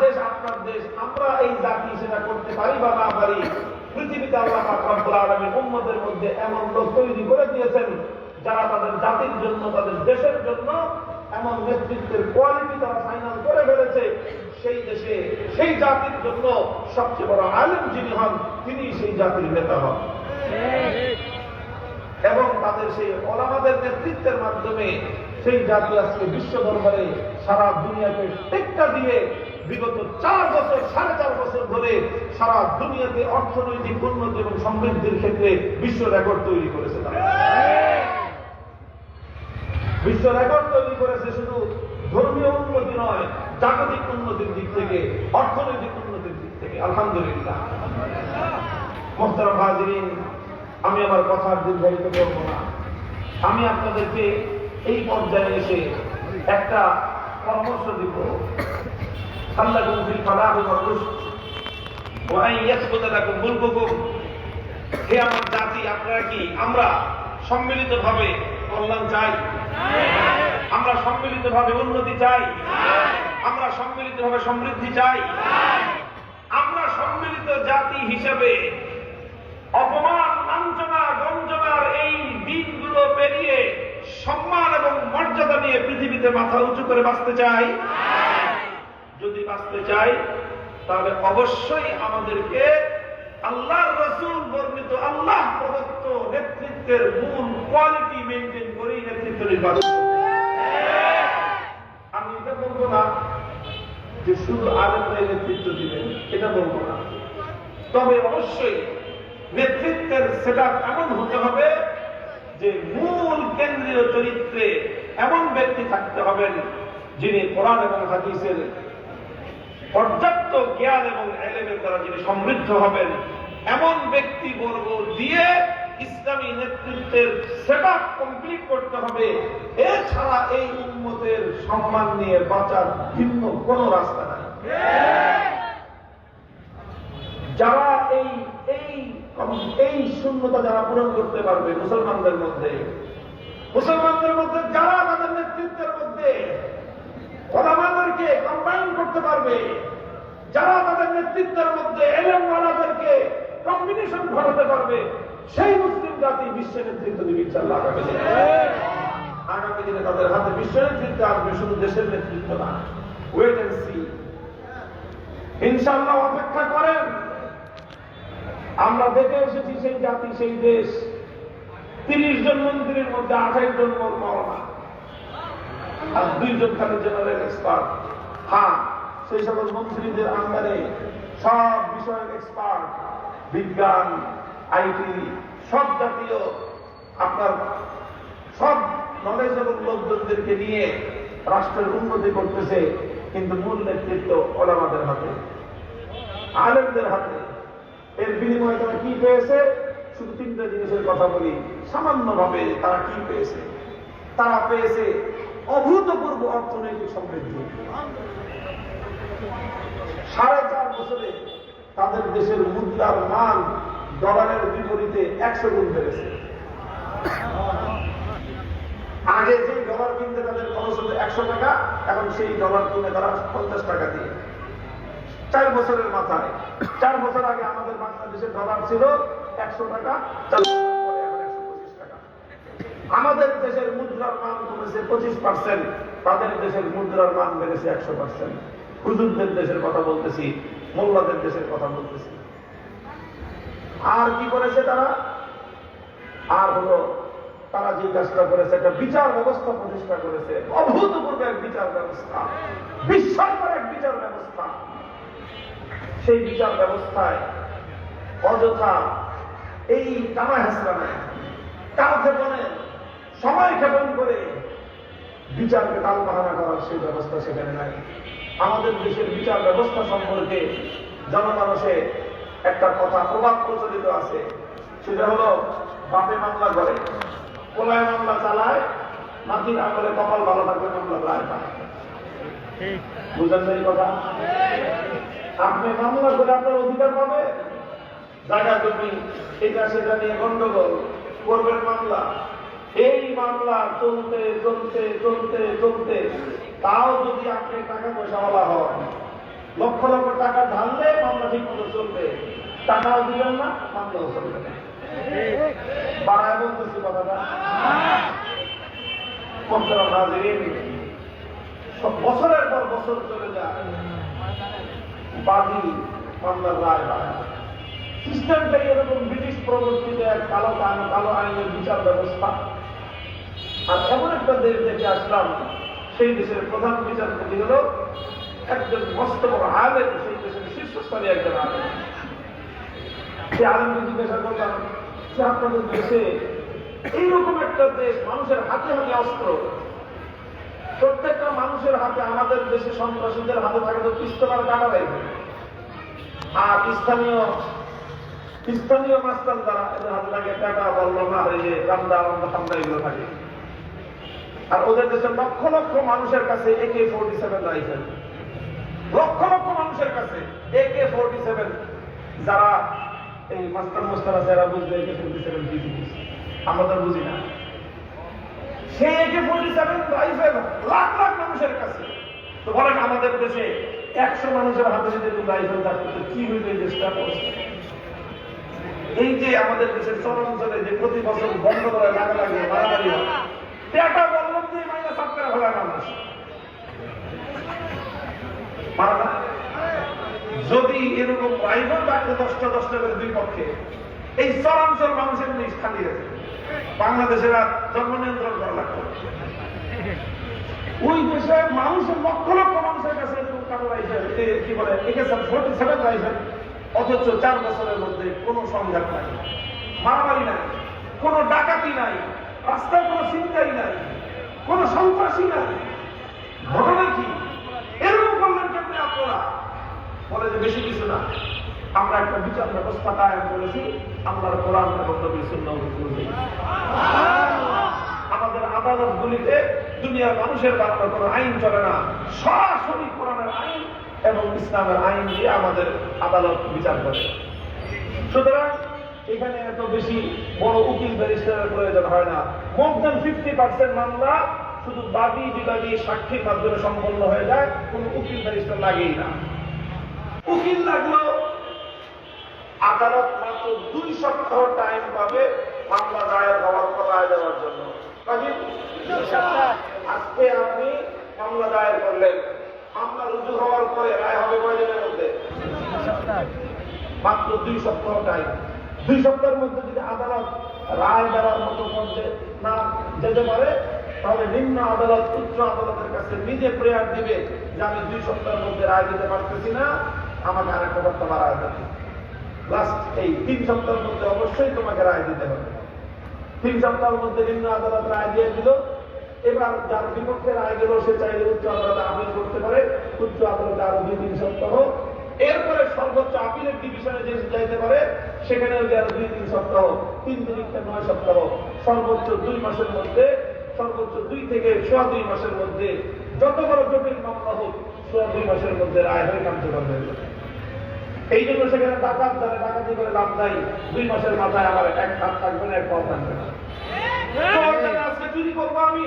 দেশ আপনার দেশ, আমরা এই জাতি সেটা করতে পারি বা না পারি, পৃথিবীতে আল্লাহ পাক রব্বুল আলামিন উম্মতের মধ্যে এমন লোক তৈরি করে দিয়েছেন যারা তাদের জাতির জন্য, তাদের দেশের জন্য এমন নেতৃত্বের কোয়ালিটি তারা ফাইনাল করে ফেলেছে। সেই দেশে সেই জাতির জন্য সবচেয়ে বড় আলেম যিনি হন, তিনি সেই জাতির নেতা হন। এবং তাদের সেই ওলামাদের নেতৃত্বের মাধ্যমে সেই জাতি আজকে বিশ্ব দরবারে সারা দুনিয়াকে টেক্কা দিয়ে বিগত 4 বছর 4.5 বছর ধরে সারা দুনিয়াতে অর্থনৈতিক উন্নতি এবং সমৃদ্ধির ক্ষেত্রে বিশ্ব রেকর্ড তৈরি করেছে। বিশ্ব রেকর্ড তৈরি করেছে শুধু ধর্মীয় উন্নতি নয়, জাগতিক উন্নতির দিক থেকে, অর্থনৈতিক উন্নতির দিক থেকে। আলহামদুলিল্লাহ। মুহতারাম হাজিরিন, আমি আমার কথা দীর্ঘায়িত করব না। আমি আপনাদেরকে এই পর্যায়ে এসে একটা পরামর্শ দিব। সাল্লাকুম ফিল ফালাহি ওয়ার রুশদ ওয়া আন ইয়াসবুতা লাকুম মুলকুকুম। হে আমার জাতি, আপনারা কি আমরা সম্মিলিতভাবে কল্যাণ চাই? আমরা সম্মিলিতভাবে উন্নতি চাই? আমরা সম্মিলিতভাবে সমৃদ্ধি চাই? আমরা সম্মিলিত জাতি হিসেবে অপমান, লাঞ্ছনা, গঞ্জনার এই দিনগুলো পেরিয়ে সম্মান এবং মর্যাদা নিয়ে পৃথিবীতে মাথা উঁচু করে বাঁচতে চাই? যদি বাঁচতে চাই তাহলে অবশ্যই আমাদেরকে আল্লাহর রাসূল বর্ণিত, আল্লাহ প্রদত্ত নেতৃত্বের মূল কোয়ালিটি মেইনটেইন করেই নেতৃত্ব নির্বাচন করতে হবে। আমি এটা বলবো না যে শুধু আলেমরাই নেতৃত্ব দিবেন, এটা বলবো না। তবে অবশ্যই নেতৃত্বের সেটআপ এমন হতে হবে যে মূল কেন্দ্রীয় চরিত্রে এমন ব্যক্তি থাকতে হবেন যিনি কোরআন এবং হাদিসের পর্যাপ্ত জ্ঞান এবং ইলমের দ্বারা যিনি সমৃদ্ধ হবেন। এমন ব্যক্তিবর্গ দিয়ে ইসলামী নেতৃত্বের সেটআপ কমপ্লিট করতে হবে। এছাড়া এই উম্মতের সম্মান নিয়ে বাঁচার ভিন্ন কোনো রাস্তা নাই। যারা এই শূন্যতা যারা পূরণ করতে পারবে মুসলমানদের মধ্যে যারা তাদের নেতৃত্বের মধ্যে ওলামাদেরকে কম্বাইন করতে পারবে, যারা তাদের নেতৃত্বের মধ্যে ইলমওয়ালাদেরকে কম্বিনেশন ঘটাতে পারবে, সেই মুসলিম জাতি বিশ্ব নেতৃত্ব দিবে ইনশাআল্লাহ। আগামী দিনে তাদের হাতে বিশ্ব নেতৃত্ব আসবে, শুধু দেশের নেতৃত্ব না। ওয়েট এন্ড সি, ইনশাআল্লাহ অপেক্ষা করেন। আমরা দেখে এসেছি সেই জাতি, সেই দেশ। 30 জন মন্ত্রীর মধ্যে 28 জন মৌলানা আর 2 জন খালি জেনারেল এক্সপার্ট। হ্যাঁ, সেই সকল মন্ত্রীদের আন্ডারে সব বিষয়ের এক্সপার্ট, বিজ্ঞান, আইটি, সব জাতীয় আপনার সব নলেজেবল লোকজনদেরকে নিয়ে রাষ্ট্রের উন্নতি করতেছে। কিন্তু মূল নেতৃত্ব ওলামাদের হাতে, আলেমদের হাতে। এর বিনিময়ে তারা কি পেয়েছে? শুধু 3টা জিনিসের কথা বলি সামান্যভাবে। তারা কি পেয়েছে? তারা পেয়েছে অভূতপূর্ব অর্থনৈতিক সমৃদ্ধি। 4.5 বছরে তাদের দেশের মুদ্রার মান ডলারের বিপরীতে 100 গুণ বেড়েছে। আগে যে ডলার কিনতে তাদের খরচ হতো 100 টাকা, এখন সেই ডলার কিনে তারা 50 টাকা দিয়ে। 4 বছরের মাথায়, 4 বছর আগে আমাদের বাংলাদেশের ডলার ছিল 100 টাকা, 4 বছর পরে এখন 125 টাকা। আমাদের দেশের মুদ্রার মান কমেছে 25%, তাদের দেশের মুদ্রার মান বেড়েছে 100%। হুজুরদের দেশের কথা বলতেছি, মোল্লাদের দেশের কথা বলতেছি। আর কি করেছে তারা? আর হলো তারা যে কাজটা করেছে, একটা বিচার ব্যবস্থা প্রতিষ্ঠা করেছে। অভূতপূর্ব এক বিচার ব্যবস্থা, বিস্ময়কর এক বিচার ব্যবস্থা। সেই বিচার ব্যবস্থায় অযথা এই কামাই হাসরানায় কালক্ষেপণে সময় ক্ষেপণ করে বিচারকে টালবাহানা করার সেই ব্যবস্থা সেখানে নাই। আমাদের দেশের বিচার ব্যবস্থা সম্পর্কে জনমানসে একটা কথা প্রবাদ প্রচলিত আছে, সেটা হলো বাপে মামলা করে, পোলায় মামলা চালায়, নাতির আমলে কপাল ভালো থাকবে, মামলা রায় পায়। বুঝলেন এই কথা? আপনি মামলা করে আপনার অধিকার পাবে, জায়গা জমি এটা সেটা নিয়ে গন্ডগোল করবেন মামলা। এই মামলা চলতে চলতে চলতে চলতে তাও যদি আপনি টাকা পয়সাওয়ালা হন, লক্ষ ঠিক মতো চলবে, টাকাও দিবেন না, মামলাও চলবে না। বাড়ায় বলতেছি কথাটা। বছরের পর বছর চলে যায়, বাদী মামলার রায় বাড়ায়। সিস্টেমটাই এরকম ব্রিটিশ প্রবর্তিত এক কালো আইনের বিচার ব্যবস্থা। আর এমন একটা দেশ দেখে আসলাম, সেই দেশের প্রধান বিচারপতি হল একজন মস্ত বড় আলেম, সেই দেশের শীর্ষস্থানীয় একজন আলেম। সে আলেমকে জিজ্ঞাসা করলাম যে আপনাদের দেশে এইরকম একটা দেশ, মানুষের হাতে হাতে অস্ত্র, প্রত্যেকটা মানুষের হাতে, আমাদের দেশে সন্ত্রাসীদের হাতে থাকে তো পিস্তল আর কাটা রাইফেল, আর স্থানীয় মাস্টার দ্বারা এদের হাতে থাকে টাকা, বল্লম, আর এই যে রামদা এগুলো থাকে। আর ওদের দেশে লক্ষ লক্ষ মানুষের কাছে AK-47 রাইফেল, লক্ষ লক্ষ মানুষের কাছে AK-47। যারা এই মাস্টার আছে এরা বুঝবে AK-47 কি জিনিস, আমরা তো বুঝি না। সেই AK-47 রাইফেল লাখ লাখ মানুষের কাছে। তো বলেন আমাদের দেশে 100 মানুষের হাতে যদি রাইফেল থাকতো কি হইবে এই দেশটা? এই যে আমাদের দেশের চরাঞ্চলে যে প্রতি বছর বন্ধ করে লাগালাগি মারামারি হয়, পেটা বললাম যে মাইনা সাফ করে ফেলায় মানুষ মারা না। যদি এরকম রাইফেল থাকতো 10টা করে দুই পক্ষে, এই চরাঞ্চল মানুষের জিনিস খালি রেখে বাংলাদেশের আর জন্ম নিয়ন্ত্রণ করা লাগতো। ওই দেশে মানুষের লক্ষ লক্ষ মানুষের কাছে কি বলে AK-47 রাইফেল, অথচ 4 বছরের মধ্যে কোন সংঘাত নাই, মারামারি নাই, কোন ডাকাতি নাই, রাস্তায় কোন চিন্তাই নাই, কোন সন্ত্রাসী নাই। ঘটনা কি? এরকম করলেন কেমনি আপনারা? বলে যে বেশি কিছু না, আমরা একটা বিচার ব্যবস্থা কায়েম করেছি, আল্লাহর কোরআন এবং নবীর সুন্নাহ অনুযায়ী। আমাদের আদালতগুলিতে দুনিয়ার মানুষের বানানো কোনো আইন চলে না, সরাসরি কোরআনের আইন এবং ইসলামের আইন দিয়ে আমাদের আদালত বিচার করে। সুতরাং এখানে এত বেশি বড় উকিল ব্যারিস্টারের প্রয়োজন হয় না। মোর দেন 50% মামলা শুধু বাদী বিবাদী সাক্ষীর মাধ্যমে সম্পন্ন হয়ে যায়, কোন উকিল ব্যারিস্টার লাগেই না। উকিল লাগলো, আদালত মাত্র 2 সপ্তাহ টাইম পাবে মামলা দায়ের হওয়ার পর রায় দেওয়ার জন্য। আজকে আপনি মামলা দায়ের করলেন, মামলা রুজু হওয়ার পরে রায় হবে কয়দিনের মধ্যে? মাত্র 2 সপ্তাহ টাইম। 2 সপ্তাহের মধ্যে যদি আদালত রায় দেওয়ার মতো পর্যায়ে না যেতে পারে, তাহলে নিম্ন আদালত উচ্চ আদালতের কাছে নিজে প্রেয়ার দিবে যে আমি 2 সপ্তাহের মধ্যে রায় দিতে পারতেছি না, আমাকে আরেকটা সপ্তাহ বাড়ায় দেবে। লাস্ট এই 3 সপ্তাহের মধ্যে অবশ্যই তোমাকে রায় দিতে হবে। 3 সপ্তাহের মধ্যে নিম্ন আদালত রায় দিয়ে দিল। এবার যার বিপক্ষে রায় গেল সে চাইলে উচ্চ আদালতে আপিল করতে পারে, উচ্চ আদালতে আরো 2-3 সপ্তাহ, এরপরে সর্বোচ্চ আপিলের ডিভিশনে যে যাইতে পারে সেখানে আরো 2-3 সপ্তাহ, 3 তিরিখে 9 সপ্তাহ, সর্বোচ্চ 2 মাসের মধ্যে, সর্বোচ্চ 2 থেকে 2.5 মাসের মধ্যে, যত বড় জটিল মামলা হোক 2.5 মাসের মধ্যে রায় হয়ে কার্যকর হয়ে যাবে। এই জন্য সেখানে ডাকাত যারা ডাকাতি করে লাভ নাই, 2 মাসের মাথায় আমার 1 হাত থাকবে না, 1 পাও থাকবে না। আজকে চুরি করবো আমি,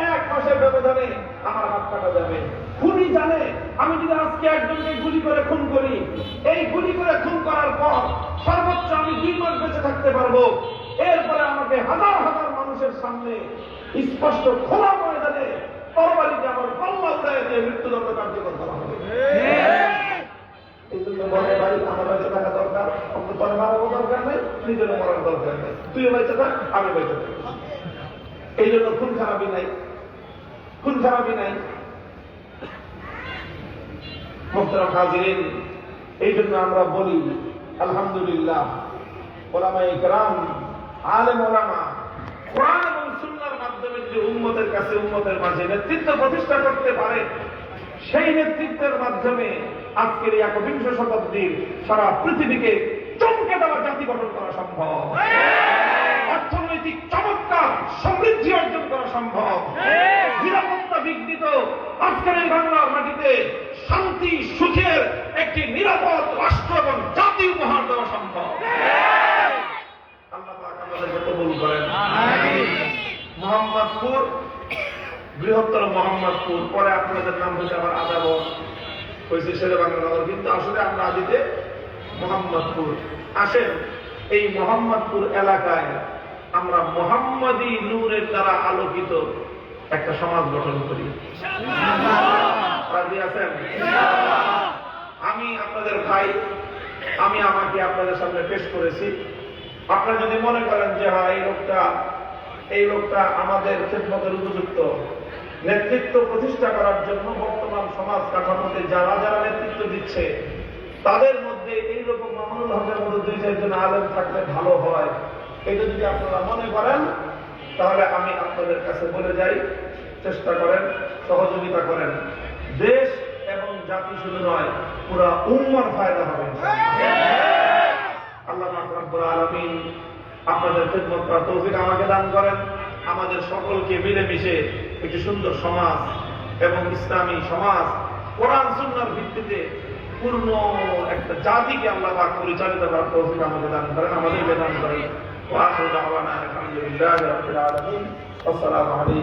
1 মাসের ব্যবধানে আমার হাত কাটা যাবে। খুনি জানে আমি যদি আজকে একজনকে গুলি করে খুন করি, এই গুলি করে খুন করার পর সর্বোচ্চ আমি 2 মাস বেঁচে থাকতে পারবো। এরপরে আমাকে হাজার হাজার মানুষের সামনে স্পষ্ট খোলা ময়দানে তরবারিতে আমার পাল্লা উড়ায় দিয়ে মৃত্যুদণ্ড কার্যকর করা হবে। এই জন্য বলে ভাই, আমার বেঁচে থাকা দরকার, অন্য তোর মারারও দরকার নেই, নিজেরও মরার দরকার নেই, তুইও বেঁচে থাক, আমি বেঁচে থাকি। এই জন্য খুন খারাপই নাই, খুন খারাপই নাই। মুহতারাম হাজিরিন, এই জন্য আমরা বলি আলহামদুলিল্লাহ, ওলামায়ে কেরাম, আলেম ওলামা কোরআন এবং সুন্নাহর মাধ্যমে যে উম্মতের কাছে, উম্মতের মাঝে নেতৃত্ব প্রতিষ্ঠা করতে পারে, সেই নেতৃত্বের মাধ্যমে আজকের 21 শতাব্দীর সারা পৃথিবীকে চমকে দেওয়া জাতি গঠন করা সম্ভব, অর্থনৈতিক চমৎকার সমৃদ্ধি অর্জন করা সম্ভব, নিরাপত্তা বিঘ্নিত আজকের এই বাংলার মাটিতে শান্তি সুখের একটি নিরাপদ রাষ্ট্র এবং জাতি উপহার দেওয়া সম্ভব। আল্লাহ পাক আমাদেরকে কবুল করেন। মোহাম্মদপুর, বৃহত্তর মোহাম্মদপুর, পরে আপনাদের নাম হয়েছে আবার আদাবর হয়েছে শেরে বাংলা নগর, কিন্তু আসলে আমরা আদিতে মোহাম্মদপুর। আসেন এই মোহাম্মদপুর এলাকায় আমরা মোহাম্মদী নূরের দ্বারা আলোকিত একটা সমাজ গঠন করি। রাজি আছেন? আমি আপনাদের ভাই, আমি আমাকে আপনাদের সামনে পেশ করেছি। আপনারা যদি মনে করেন যে হ্যাঁ এই লোকটা আমাদের খেদমতের উপযুক্ত, নেতৃত্ব প্রতিষ্ঠা করার জন্য বর্তমান সমাজ কাঠামোতে যারা যারা নেতৃত্ব দিচ্ছে তাদের মধ্যে এইরকম মামুনুল হকের মধ্যে 2-4 জন আলেম থাকলে ভালো হয়, এটা যদি আপনারা মনে করেন তাহলে আমি আপনাদের কাছে বলে যাই, চেষ্টা করেন, সহযোগিতা করেন। দেশ এবং জাতি শুধু নয়, পুরা উম্মার ফায়দা হবে। আল্লাহ রাব্বুল আলামিন আপনাদের খেদমত করার তৌফিক আমাকে দান করেন। আমাদের সকলকে মিলেমিশে একটি সুন্দর সমাজ এবং ইসলামী সমাজ, কোরআন সুন্নাহর ভিত্তিতে পূর্ণ একটা জাতিকে আল্লাহ পাক পরিচালিত করার তৌফিক আমাকে দান করেন, আমাদেরকে দান করেন। ওয়া আখিরু দাওয়ানা আলহামদুলিল্লাহি রাব্বিল আলামিন। আসসালামু আলাইকুম।